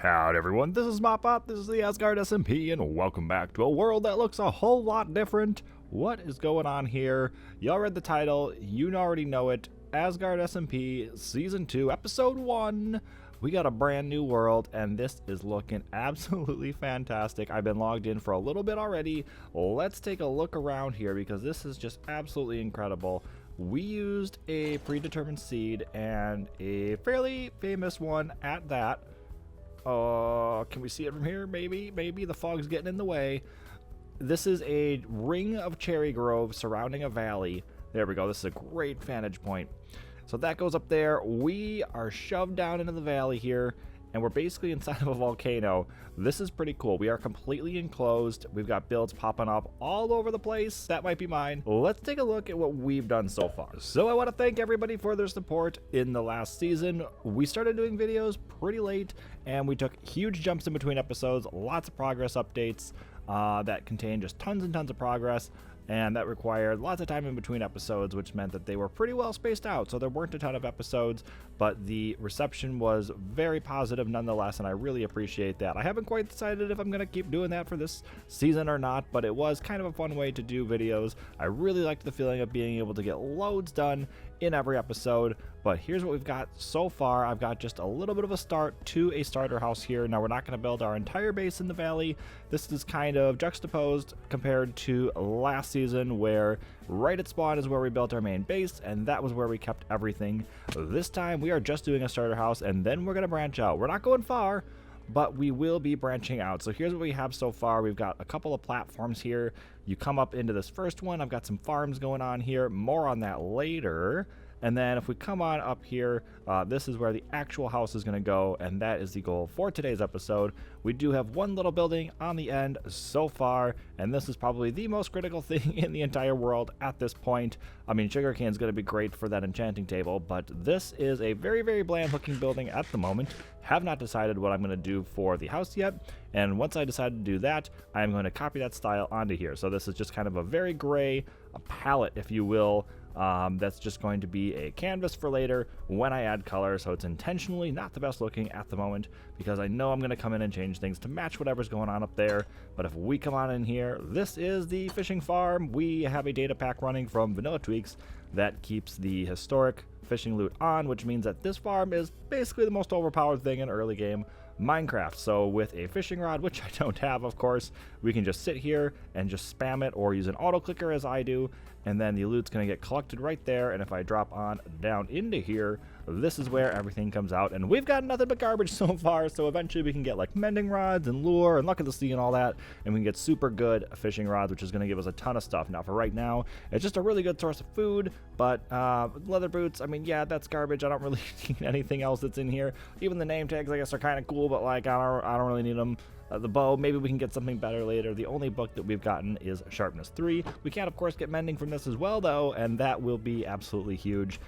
Howdy everyone, this is Mopbot, this is the Asgaard SMP, and welcome back to a world that looks a whole lot different. What is going on here? Y'all read the title, you already know it. Asgaard SMP Season 2, Episode 1. We got a brand new world, and this is looking absolutely fantastic. I've been logged in for a little bit already. Let's take a look around here, because this is just absolutely incredible. We used a predetermined seed, and a fairly famous one at that. Can we see it from here? Maybe the fog's getting in the way. This is a ring of cherry groves surrounding a valley. There we go. This is a great vantage point. So that goes up there. We are shoved down into the valley here, and we're basically inside of a volcano. This is pretty cool. We are completely enclosed. We've got builds popping up all over the place. That might be mine. Let's take a look at what we've done so far. So I want to thank everybody for their support in the last season. We started doing videos pretty late, and we took huge jumps in between episodes. Lots of progress updates that contained just tons and tons of progress. And that required lots of time in between episodes, which meant that they were pretty well spaced out. So there weren't a ton of episodes, but the reception was very positive nonetheless, and I really appreciate that. I haven't quite decided if I'm going to keep doing that for this season or not, but it was kind of a fun way to do videos. I really liked the feeling of being able to get loads done in every episode. But here's what we've got so far. I've got just a little bit of a start to a starter house here. Now we're not going to build our entire base in the valley. This is kind of juxtaposed compared to last season, where right at spawn is where we built our main base, and that was where we kept everything. This time we are just doing a starter house, and then we're going to branch out. We're not going far, but we will be branching out. So here's what we have so far. We've got a couple of platforms here. You come up into this first one. I've got some farms going on here. More on that later. And then if we come on up here, this is where the actual house is going to go, and that is the goal for today's episode. We do have one little building on the end so far, and this is probably the most critical thing in the entire world at this point. I mean, sugarcane is going to be great for that enchanting table, but this is a very, very bland looking building at the moment. Have not decided what I'm going to do for the house yet, and once I decide to do that, I'm going to copy that style onto here. So this is just kind of a very gray, a palette, if you will. That's just going to be a canvas for later when I add color, so it's intentionally not the best looking at the moment, because I know I'm going to come in and change things to match whatever's going on up there. But if we come on in here, this is the fishing farm. We have a data pack running from Vanilla Tweaks that keeps the historic fishing loot on, which means that this farm is basically the most overpowered thing in early game Minecraft. So with a fishing rod, which I don't have, of course, we can just sit here and just spam it, or use an auto clicker as I do, and then the loot's going to get collected right there. And if I drop on down into here, this is where everything comes out, and we've got nothing but garbage so far. So eventually we can get like mending rods and lure and luck of the sea and all that, and we can get super good fishing rods, which is going to give us a ton of stuff. Now for right now, it's just a really good source of food. But leather boots, I mean, yeah, that's garbage. I don't really need anything else that's in here. Even the name tags, I guess, are kind of cool, but like I don't really need them. The bow, maybe we can get something better later. The only book that we've gotten is Sharpness 3. We can, of course, get mending from this as well, though, and that will be absolutely huge.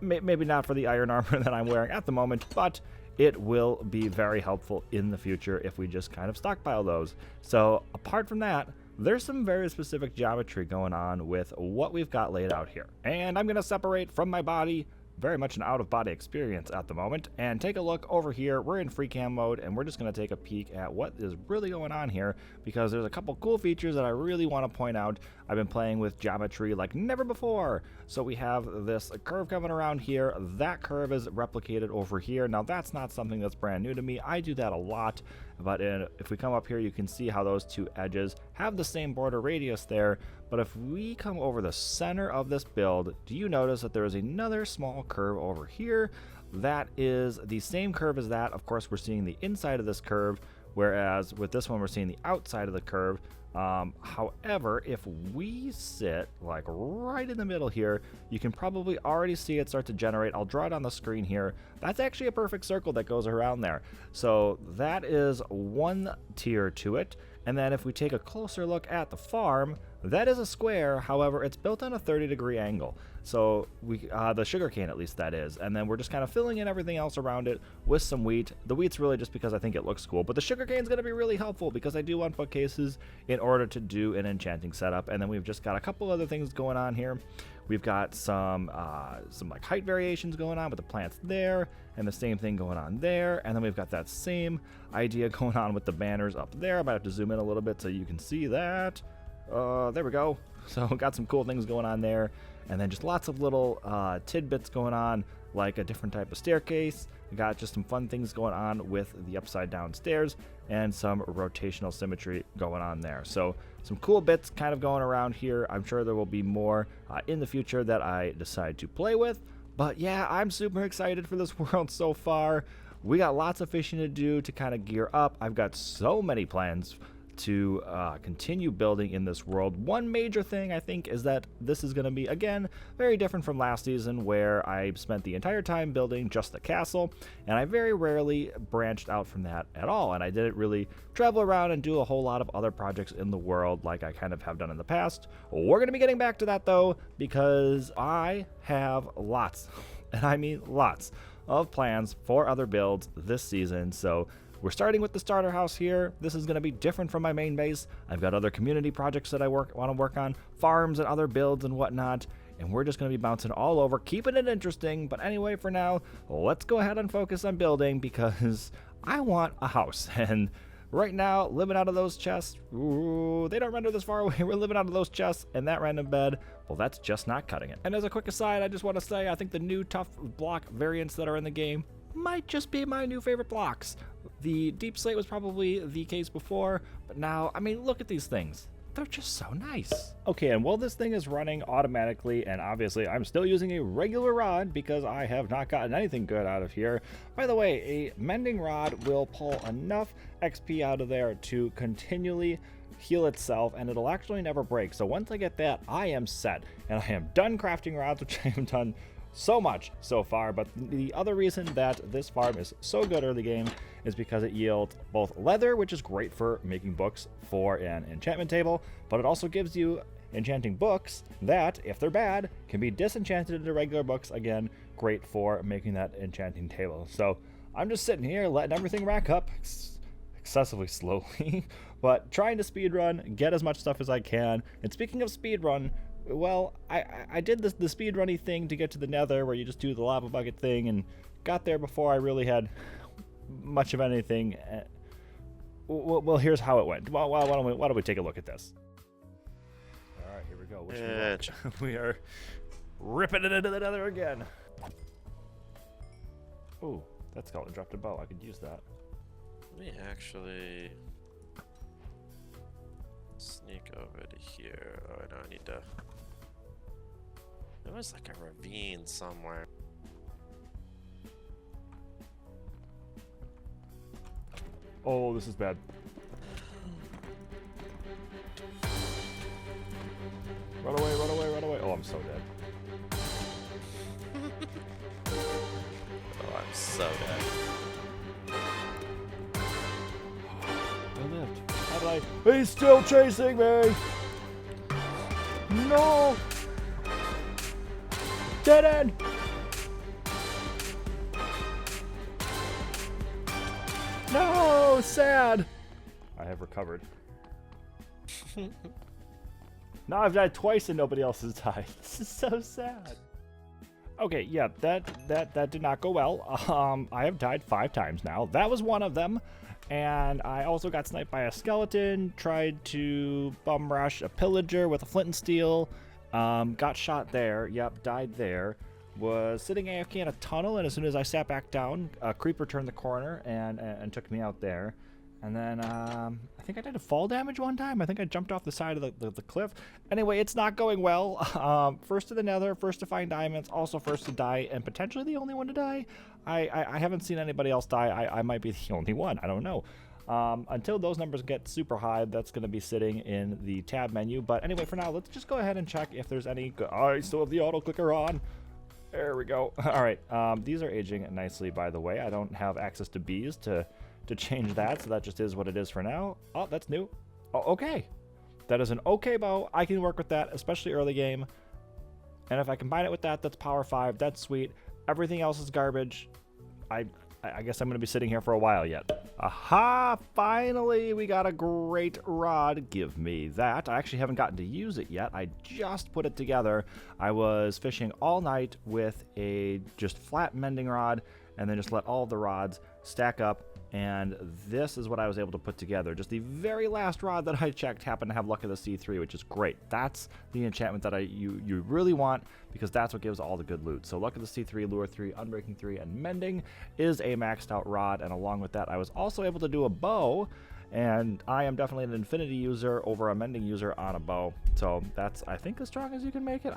Maybe not for the iron armor that I'm wearing at the moment, but it will be very helpful in the future if we just kind of stockpile those. So apart from that, there's some very specific geometry going on with what we've got laid out here. And I'm going to separate from my body. Very much an out-of-body experience at the moment, and take a look over here. We're in free cam mode, and we're just going to take a peek at what is really going on here, because there's a couple cool features that I really want to point out. I've been playing with geometry like never before. So we have this curve coming around here. That curve is replicated over here. Now that's not something that's brand new to me. I do that a lot, but if we come up here, you can see how those two edges have the same border radius there. But if we come over the center of this build, do you notice that there is another small curve over here? That is the same curve as that. Of course, we're seeing the inside of this curve, whereas with this one, we're seeing the outside of the curve. However, if we sit like right in the middle here, you can probably already see it start to generate. I'll draw it on the screen here. That's actually a perfect circle that goes around there. So that is one tier to it. And then if we take a closer look at the farm, that is a square. However, it's built on a 30-degree angle. So the sugarcane, at least that is. And then we're just kind of filling in everything else around it with some wheat. The wheat's really just because I think it looks cool. But the sugarcane's going to be really helpful because I do want bookcases in order to do an enchanting setup. And then we've just got a couple other things going on here. We've got some like height variations going on with the plants there, and the same thing going on there. And then we've got that same idea going on with the banners up there. I might have to zoom in a little bit so you can see that. There we go. So got some cool things going on there. And then just lots of little tidbits going on, like a different type of staircase. We got just some fun things going on with the upside down stairs and some rotational symmetry going on there. So some cool bits kind of going around here. I'm sure there will be more in the future that I decide to play with. But yeah, I'm super excited for this world so far. We got lots of fishing to do to kind of gear up. I've got so many plans to continue building in this world. One major thing I think is that this is going to be, again, very different from last season, where I spent the entire time building just the castle, and I very rarely branched out from that at all, and I didn't really travel around and do a whole lot of other projects in the world like I kind of have done in the past. We're going to be getting back to that though, because I have lots, and I mean lots, of plans for other builds this season. So we're starting with the starter house here. This is going to be different from my main base. I've got other community projects that I want to work on, farms and other builds and whatnot, and we're just going to be bouncing all over, keeping it interesting. But anyway, for now, let's go ahead and focus on building, because I want a house. And right now, living out of those chests, ooh, they don't render this far away. We're living out of those chests and that random bed. Well, that's just not cutting it. And as a quick aside, I just want to say I think the new tough block variants that are in the game might just be my new favorite blocks. The deep slate was probably the case before, but now, I mean, look at these things. They're just so nice. Okay, and while this thing is running automatically, and obviously I'm still using a regular rod because I have not gotten anything good out of here. By the way, a mending rod will pull enough XP out of there to continually heal itself, and it'll actually never break. So once I get that, I am set, and I am done crafting rods, which I have done so much so far. But the other reason that this farm is so good early game is because it yields both leather, which is great for making books for an enchantment table, but it also gives you enchanting books that, if they're bad, can be disenchanted into regular books. Again, great for making that enchanting table. So I'm just sitting here letting everything rack up excessively slowly, but trying to speedrun, get as much stuff as I can. And speaking of speedrun, well, I did the speedrunny thing to get to the nether, where you just do the lava bucket thing, and got there before I really had much of anything. Well, here's how it went. Well, why don't we take a look at this? All right, here we go. We are ripping it into the nether again. Oh, that's called a dropped a bow. I could use that. Let me actually sneak over to here. Oh, no, I need to. There was like a ravine somewhere. Oh, this is bad. Run away, run away, run away. Oh, I'm so dead. Oh, I'm so dead. I lived. How did I? He's still chasing me! No! Dead end! No! Sad! I have recovered. Now I've died twice and nobody else has died. This is so sad. Okay, yeah, that did not go well. I have died 5 times now. That was one of them. And I also got sniped by a skeleton, tried to bum rush a pillager with a flint and steel, got shot there, yep, died there, was sitting AFK in a tunnel, and as soon as I sat back down, a creeper turned the corner and took me out there. And then I think I did a fall damage one time. I think I jumped off the side of the cliff. Anyway, it's not going well. First to the nether, first to find diamonds, also first to die, and potentially the only one to die. I haven't seen anybody else die. I might be the only one. I don't know. Until those numbers get super high, that's going to be sitting in the tab menu. But anyway, for now, let's just go ahead and check if there's any... I still have the auto clicker on. There we go. All right. These are aging nicely, by the way. I don't have access to bees to change that, so that just is what it is for now. Oh, that's new. Oh, okay. That is an okay bow. I can work with that, especially early game. And if I combine it with that, that's power 5. That's sweet. Everything else is garbage. I guess I'm going to be sitting here for a while yet. Aha! Finally, we got a great rod. Give me that. I actually haven't gotten to use it yet. I just put it together. I was fishing all night with a just flat mending rod and then just let all the rods stack up. And this is what I was able to put together. Just the very last rod that I checked happened to have luck of the C3, which is great. That's the enchantment that you really want, because that's what gives all the good loot. So luck of the C3, lure 3, unbreaking 3, and mending is a maxed out rod. And along with that, I was also able to do a bow. And I am definitely an infinity user over a mending user on a bow. So that's, I think, as strong as you can make it.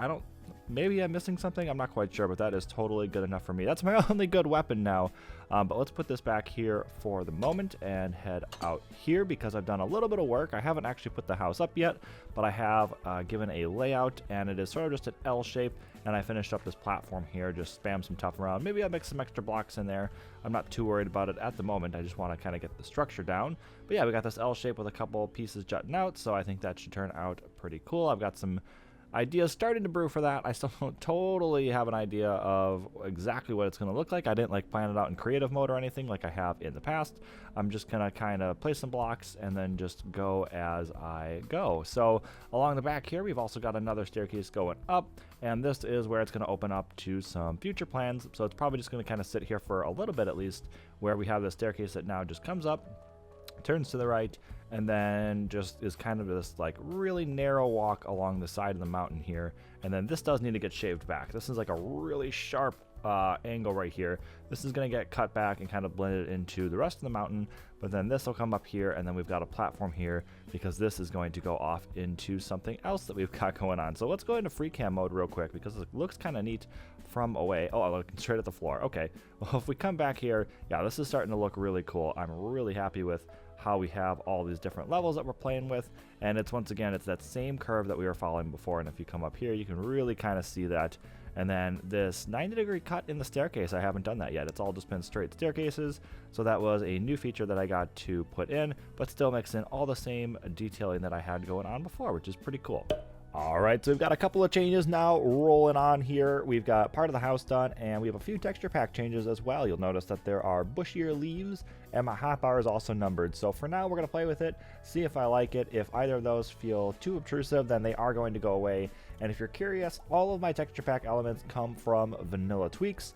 Maybe I'm missing something. I'm not quite sure, but that is totally good enough for me. That's my only good weapon now. But let's put this back here for the moment and head out here, because I've done a little bit of work. I haven't actually put the house up yet, but I have given a layout, and it is sort of just an L shape. And I finished up this platform here, just spam some tough around. Maybe I'll mix some extra blocks in there. I'm not too worried about it at the moment. I just want to kind of get the structure down. But yeah, we got this L shape with a couple pieces jutting out, so I think that should turn out pretty cool. I've got some ideas starting to brew for that. I still don't totally have an idea of exactly what it's going to look like. I didn't like plan it out in creative mode or anything like I have in the past. I'm just going to kind of place some blocks and then just go as I go. So along the back here, we've also got another staircase going up, and this is where it's going to open up to some future plans. So it's probably just going to kind of sit here for a little bit at least, where we have the staircase that now just comes up, turns to the right, and then just is kind of this like really narrow walk along the side of the mountain here. And then this does need to get shaved back. This is like a really sharp angle right here. This is going to get cut back and kind of blended into the rest of the mountain, but then this will come up here, and then we've got a platform here because this is going to go off into something else that we've got going on. So let's go into free cam mode real quick, because it looks kind of neat from away. Oh, I'm looking straight at the floor. Okay, well, if we come back here, yeah, this is starting to look really cool. I'm really happy with how we have all these different levels that we're playing with, and it's once again, it's that same curve that we were following before. And if you come up here, you can really kind of see that. And then this 90-degree cut in the staircase, I haven't done that yet. It's all just been straight staircases, so that was a new feature that I got to put in, but still mix in all the same detailing that I had going on before, which is pretty cool. Alright, so we've got a couple of changes now rolling on here. We've got part of the house done, and we have a few texture pack changes as well. You'll notice that there are bushier leaves, and my hotbar is also numbered. So for now, we're going to play with it, see if I like it. If either of those feel too obtrusive, then they are going to go away. And if you're curious, all of my texture pack elements come from Vanilla Tweaks.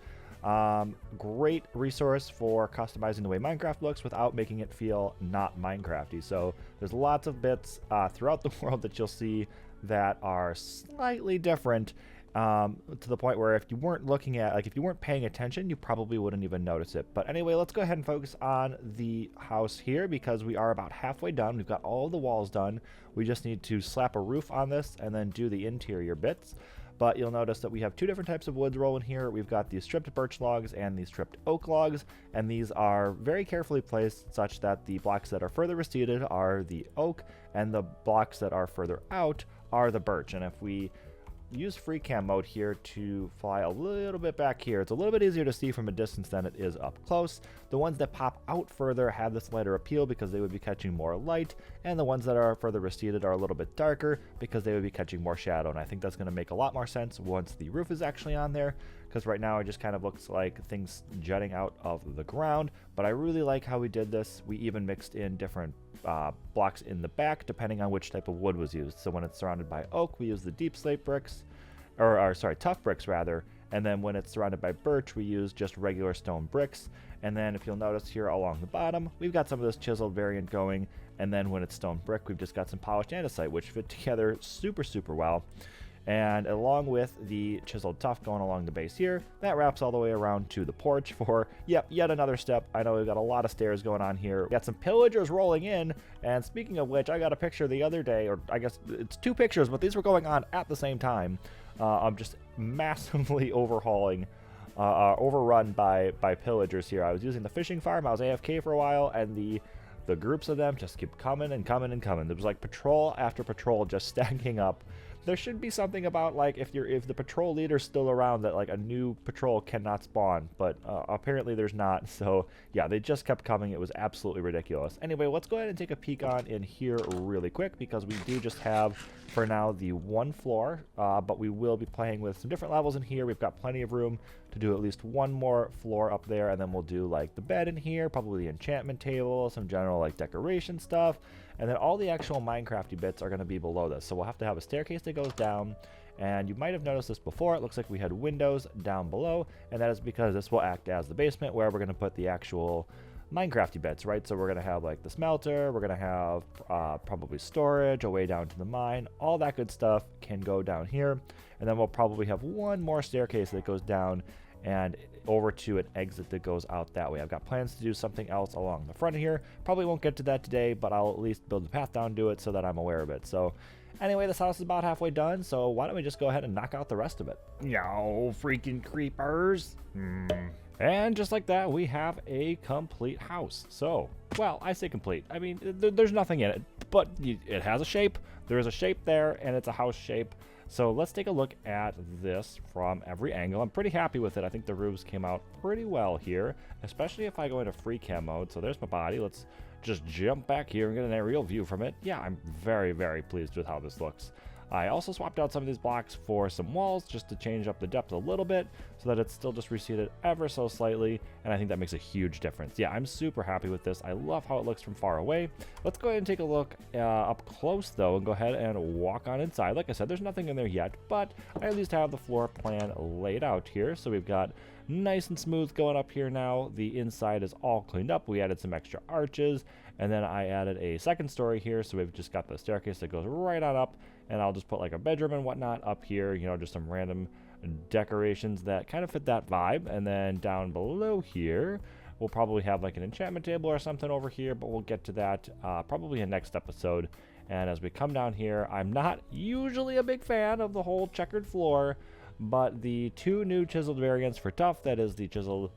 Great resource for customizing the way Minecraft looks without making it feel not Minecrafty. So there's lots of bits throughout the world that you'll see that are slightly different, to the point where if you weren't looking at, like if you weren't paying attention, you probably wouldn't even notice it. But anyway, let's go ahead and focus on the house here, because we are about halfway done. We've got all the walls done. We just need to slap a roof on this and then do the interior bits. But you'll notice that we have two different types of woods rolling here. We've got the stripped birch logs and the stripped oak logs, and these are very carefully placed such that the blocks that are further receded are the oak, and the blocks that are further out are the birch. And if we use free cam mode here to fly a little bit back here, it's a little bit easier to see from a distance than it is up close. The ones that pop out further have this lighter appeal because they would be catching more light, and the ones that are further receded are a little bit darker because they would be catching more shadow. And I think that's going to make a lot more sense once the roof is actually on there, because right now it just kind of looks like things jutting out of the ground. But I really like how we did this. We even mixed in different blocks in the back depending on which type of wood was used. So when it's surrounded by oak, we use the deep slate bricks, or sorry, tough bricks rather. And then when it's surrounded by birch, we use just regular stone bricks. And then if you'll notice here along the bottom, we've got some of this chiseled variant going. And then when it's stone brick, we've just got some polished andesite, which fit together super, super well. And along with the chiseled tuff going along the base here, that wraps all the way around to the porch for, yet another step. I know we've got a lot of stairs going on here. We got some pillagers rolling in, and speaking of which, I got a picture the other day, or I guess it's two pictures, but these were going on at the same time. I'm just massively overrun by pillagers here. I was using the fishing farm, I was AFK for a while, and the groups of them just keep coming and coming and coming. There was like patrol after patrol just stacking up. There should be something about like if the patrol leader's still around that like a new patrol cannot spawn, but apparently there's not. So yeah, they just kept coming. It was absolutely ridiculous. Anyway, let's go ahead and take a peek on in here really quick, because we do just have for now the one floor, but we will be playing with some different levels in here. We've got plenty of room to do at least one more floor up there, and then we'll do like the bed in here, probably the enchantment table, some general like decoration stuff, and then all the actual Minecrafty bits are going to be below this. So we'll have to have a staircase that goes down, and you might have noticed this before. It looks like we had windows down below, and that is because this will act as the basement where we're going to put the actual Minecrafty bits, right? So we're going to have like the smelter, we're going to have probably storage, a way down to the mine, all that good stuff can go down here. And then we'll probably have one more staircase that goes down and over to an exit that goes out that way. I've got plans to do something else along the front here. Probably won't get to that today, but I'll at least build the path down to it so that I'm aware of it. So anyway, this house is about halfway done, so why don't we just go ahead and knock out the rest of it? Yo, freaking creepers. And just like that, we have a complete house. So, well, I say complete. I mean, there's nothing in it, but it has a shape. There is a shape there, and it's a house shape. So let's take a look at this from every angle. I'm pretty happy with it. I think the roofs came out pretty well here, especially if I go into free cam mode. So there's my body. Let's just jump back here and get an aerial view from it. Yeah, I'm very, very pleased with how this looks. I also swapped out some of these blocks for some walls just to change up the depth a little bit so that it's still just receded ever so slightly, and I think that makes a huge difference. Yeah, I'm super happy with this. I love how it looks from far away. Let's go ahead and take a look up close though and go ahead and walk on inside. Like I said, there's nothing in there yet, but I at least have the floor plan laid out here. So we've got nice and smooth going up here now. The inside is all cleaned up. We added some extra arches, and then I added a second story here, so we've just got the staircase that goes right on up, and I'll just put like a bedroom and whatnot up here, you know, just some random decorations that kind of fit that vibe. And then down below here we'll probably have like an enchantment table or something over here, but we'll get to that probably in next episode. And as we come down here, I'm not usually a big fan of the whole checkered floor, but the two new chiseled variants for tough, that is the chiseled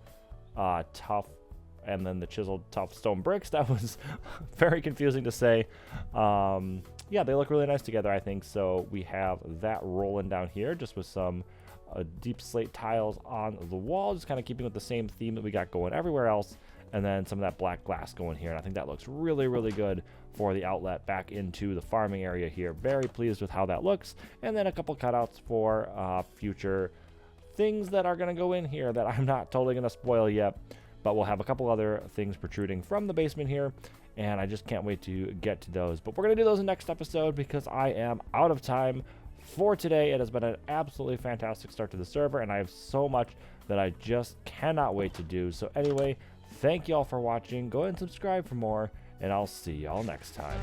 tough and then the chiseled tough stone bricks, that was very confusing to say. Yeah, they look really nice together, I think. So we have that rolling down here just with some deep slate tiles on the wall, just kind of keeping with the same theme that we got going everywhere else, and then some of that black glass going here. And I think that looks really, really good for the outlet back into the farming area here. Very pleased with how that looks. And then a couple cutouts for future things that are going to go in here that I'm not totally going to spoil yet, but we'll have a couple other things protruding from the basement here, and I just can't wait to get to those. But we're going to do those in next episode because I am out of time for today. It has been an absolutely fantastic start to the server, and I have so much that I just cannot wait to do. So anyway, thank you all for watching. Go ahead and subscribe for more, and I'll see y'all next time.